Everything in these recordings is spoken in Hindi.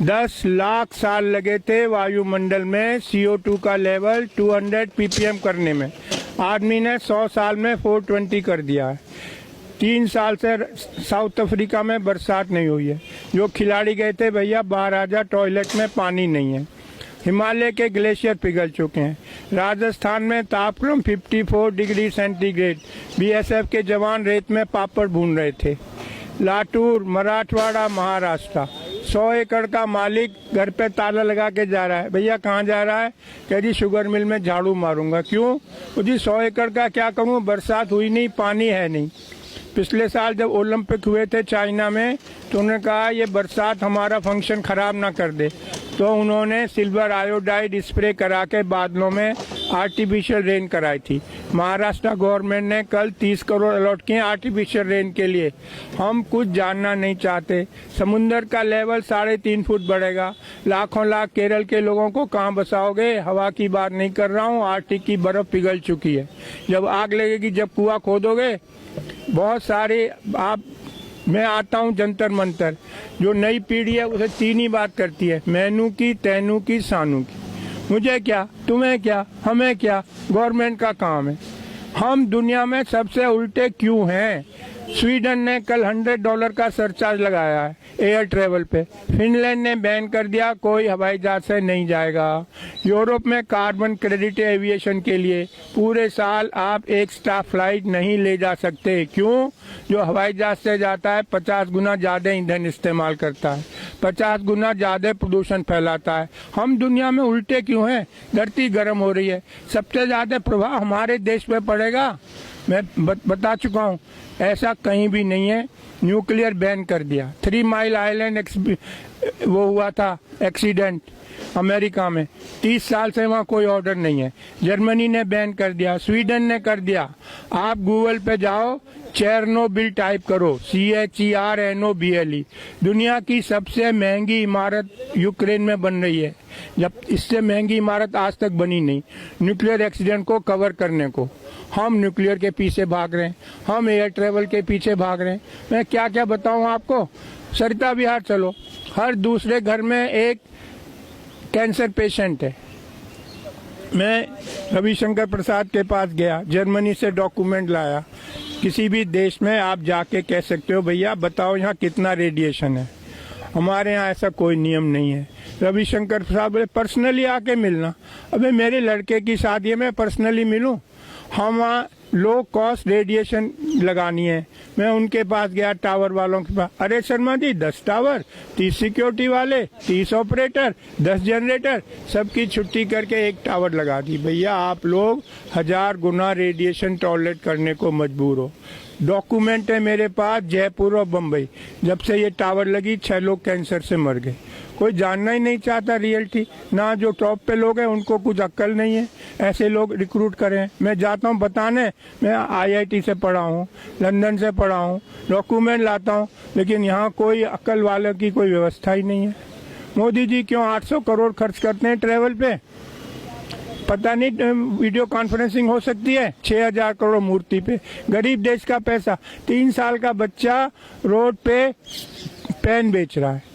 10 लाख साल लगे थे वायुमंडल में CO2 का लेवल 200 ppm करने में। आदमी ने 100 साल में 420 कर दिया है। 3 साल से साउथ अफ्रीका में बरसात नहीं हुई है। जो खिलाड़ी गए थे भैया बाहर आ जा, टॉयलेट में पानी नहीं है। हिमालय के ग्लेशियर पिघल चुके हैं। राजस्थान में तापक्रम 54 डिग्री सेंटीग्रेड। BSF के जवान रेत में पापड़ भून रहे थे। लातूर, मराठवाड़ा, महाराष्ट्र, 100 एकड़ का मालिक घर पे ताला लगा के जा रहा है। भैया कहाँ जा रहा है? कह जी शुगर मिल में झाड़ू मारूंगा। क्यों जी? 100 एकड़ का क्या करूँ, बरसात हुई नहीं, पानी है नहीं। पिछले साल जब ओलंपिक हुए थे चाइना में तो उन्होंने कहा ये बरसात हमारा फंक्शन खराब ना कर दे, तो उन्होंने सिल्वर आयोडाइड स्प्रे करा के बादलों में आर्टिफिशियल रेन कराई थी। महाराष्ट्र गवर्नमेंट ने कल 30 करोड़ अलॉट किए आर्टिफिशियल रेन के लिए। हम कुछ जानना नहीं चाहते। समुन्द्र का लेवल 3.5 फुट बढ़ेगा। लाखों लाख केरल के लोगों को कहाँ बसाओगे? हवा की बात नहीं कर रहा हूँ, आर्कटिक की बर्फ पिघल चुकी है। जब आग लगेगी, जब कुआं खोदोगे, बहुत सारे मैं आता हूँ जंतर मंतर। जो नई पीढ़ी है उसे 3 ही बात करती है, मैनू की, तैनू की, सानू की। मुझे क्या, तुम्हें क्या, हमें क्या, गवर्नमेंट का काम है। हम दुनिया में सबसे उल्टे क्यों हैं? स्वीडन ने कल $100 का सरचार्ज लगाया है एयर ट्रेवल पे। फिनलैंड ने बैन कर दिया, कोई हवाई जहाज से नहीं जाएगा। यूरोप में कार्बन क्रेडिट एविएशन के लिए पूरे साल आप एक स्टाफ फ्लाइट नहीं ले जा सकते। क्यों? जो हवाई जहाज से जाता है 50 गुना ज्यादा ईंधन इस्तेमाल करता है, 50 गुना ज्यादा प्रदूषण फैलाता है। हम दुनिया में उल्टे क्यों हैं? धरती गर्म हो रही है, सबसे ज्यादा प्रभाव हमारे देश पे पड़ेगा। मैं बता चुका हूँ, ऐसा कहीं भी नहीं है। न्यूक्लियर बैन कर दिया। 3 माइल आइलैंड वो हुआ था एक्सीडेंट अमेरिका में, 30 साल से वहाँ कोई ऑर्डर नहीं है। जर्मनी ने बैन कर दिया, स्वीडन ने कर दिया। आप गूगल पे जाओ, चेरनोबिल टाइप करो, CHERNOBIL। दुनिया की सबसे महंगी इमारत यूक्रेन में बन रही है, जब इससे महंगी इमारत आज तक बनी नहीं, न्यूक्लियर एक्सीडेंट को कवर करने को। हम न्यूक्लियर के पीछे भाग रहे हैं, हम एयर ट्रेवल के पीछे भाग रहे हैं। मैं क्या क्या बताऊं आपको? सरिता विहार चलो, हर दूसरे घर में एक कैंसर पेशेंट है। मैं रविशंकर प्रसाद के पास गया, जर्मनी से डॉक्यूमेंट लाया। किसी भी देश में आप जाके कह सकते हो भैया बताओ यहाँ कितना रेडिएशन है। हमारे यहाँ ऐसा कोई नियम नहीं है। रविशंकर प्रसाद बोले पर्सनली आके मिलना। अबे मेरे लड़के की शादी है, मैं पर्सनली मिलूं? हम वहाँ लो कॉस्ट रेडिएशन लगानी है। मैं उनके पास गया, टावर वालों के पास। अरे शर्मा जी 10 टावर, 30 सिक्योरिटी वाले, 30 ऑपरेटर, 10 जनरेटर, सबकी छुट्टी करके एक टावर लगा दी। भैया आप लोग 1000 गुना रेडिएशन टॉलरेट करने को मजबूर हो। डॉक्यूमेंट है मेरे पास, जयपुर और बम्बई, जब से ये टावर लगी 6 लोग कैंसर से मर गए। कोई जानना ही नहीं चाहता रियलिटी। ना जो टॉप पे लोग हैं उनको कुछ अक्ल नहीं है, ऐसे लोग रिक्रूट करें। मैं जाता हूँ बताने, मैं IIT से पढ़ा हूँ, लंदन से पढ़ा हूँ, डॉक्यूमेंट लाता हूँ, लेकिन यहाँ कोई अक्ल वालों की कोई व्यवस्था ही नहीं है। मोदी जी क्यों 800 करोड़ खर्च करते हैं ट्रेवल पे? पता नहीं वीडियो कॉन्फ्रेंसिंग हो सकती है। 6000 करोड़ मूर्ति पे, गरीब देश का पैसा। 3 साल का बच्चा रोड पे पेन बेच रहा है।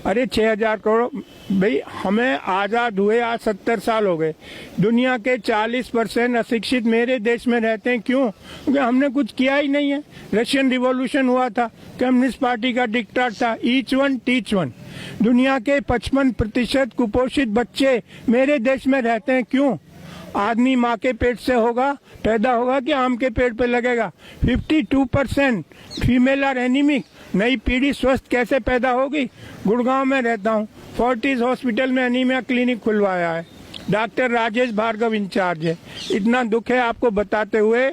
अरे 6000 करोड़ भाई, हमें आज़ाद हुए आज 70 साल हो गए। दुनिया के 40% अशिक्षित मेरे देश में रहते हैं। क्यों? क्योंकि हमने कुछ किया ही नहीं है। रशियन रिवॉल्यूशन हुआ था, कम्युनिस्ट पार्टी का डिक्टेट था, ईच वन टीच वन। दुनिया के 55% कुपोषित बच्चे मेरे देश में रहते हैं। क्यों? आदमी माँ के पेट से होगा, पैदा होगा कि आम के पेड़ पे लगेगा। 52% फीमेल आर एनीमिक। नई पीढ़ी स्वस्थ कैसे पैदा होगी? गुड़गांव में रहता हूँ, फोर्टिस हॉस्पिटल में एनीमिया क्लिनिक खुलवाया है। डॉक्टर राजेश भार्गव इंचार्ज है। इतना दुख है आपको बताते हुए,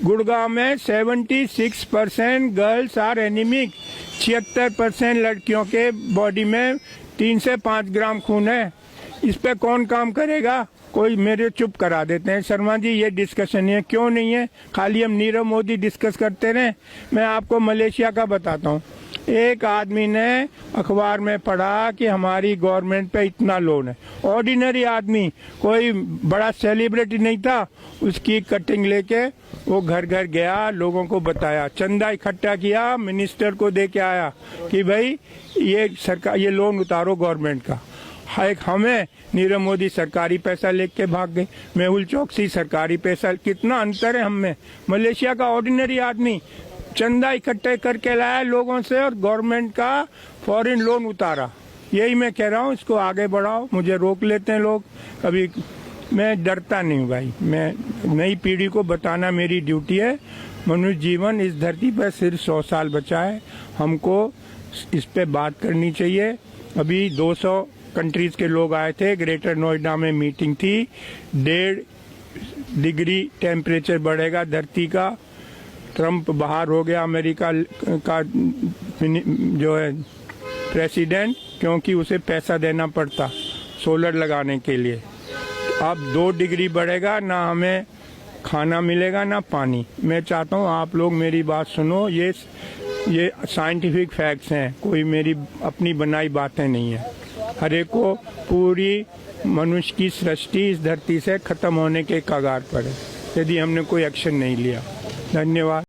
गुड़गांव में 76% गर्ल्स आर एनीमिक। 76% लड़कियों के बॉडी में 3 से 5 ग्राम खून है। इस पे कौन काम करेगा? कोई मेरे चुप करा देते हैं। शर्मा जी ये डिस्कशन है, क्यों नहीं है? खाली हम नीरव मोदी डिस्कस करते रहे। मैं आपको मलेशिया का बताता हूँ। एक आदमी ने अखबार में पढ़ा कि हमारी गवर्नमेंट पे इतना लोन है। ऑर्डिनरी आदमी, कोई बड़ा सेलिब्रिटी नहीं था, उसकी कटिंग लेके वो घर घर गया, लोगों को बताया, चंदा इकट्ठा किया, मिनिस्टर को दे के आया कि भाई ये सरकार, ये लोन उतारो गवर्नमेंट का। एक हमें नीरव मोदी सरकारी पैसा लेके भाग गए, मेहुल चौकसी सरकारी पैसा, कितना अंतर है हम में। मलेशिया का ऑर्डिनरी आदमी चंदा इकट्ठे करके लाया लोगों से और गवर्नमेंट का फॉरेन लोन उतारा। यही मैं कह रहा हूँ, इसको आगे बढ़ाओ। मुझे रोक लेते हैं लोग कभी, मैं डरता नहीं हूँ भाई, मैं नई पीढ़ी को बताना मेरी ड्यूटी है। मनुष्य जीवन इस धरती पर सिर्फ 100 साल बचा है, हमको इस पे बात करनी चाहिए। अभी 200 कंट्रीज के लोग आए थे, ग्रेटर नोएडा में मीटिंग थी, 1.5 डिग्री टेम्परेचर बढ़ेगा धरती का। ट्रम्प बाहर हो गया अमेरिका का जो है प्रेसिडेंट, क्योंकि उसे पैसा देना पड़ता सोलर लगाने के लिए। अब 2 डिग्री बढ़ेगा, ना हमें खाना मिलेगा ना पानी। मैं चाहता हूँ आप लोग मेरी बात सुनो, ये साइंटिफिक फैक्ट्स हैं, कोई मेरी अपनी बनाई बातें नहीं है। हर एक को पूरी मनुष्य की सृष्टि इस धरती से खत्म होने के कगार पर है यदि हमने कोई एक्शन नहीं लिया। धन्यवाद।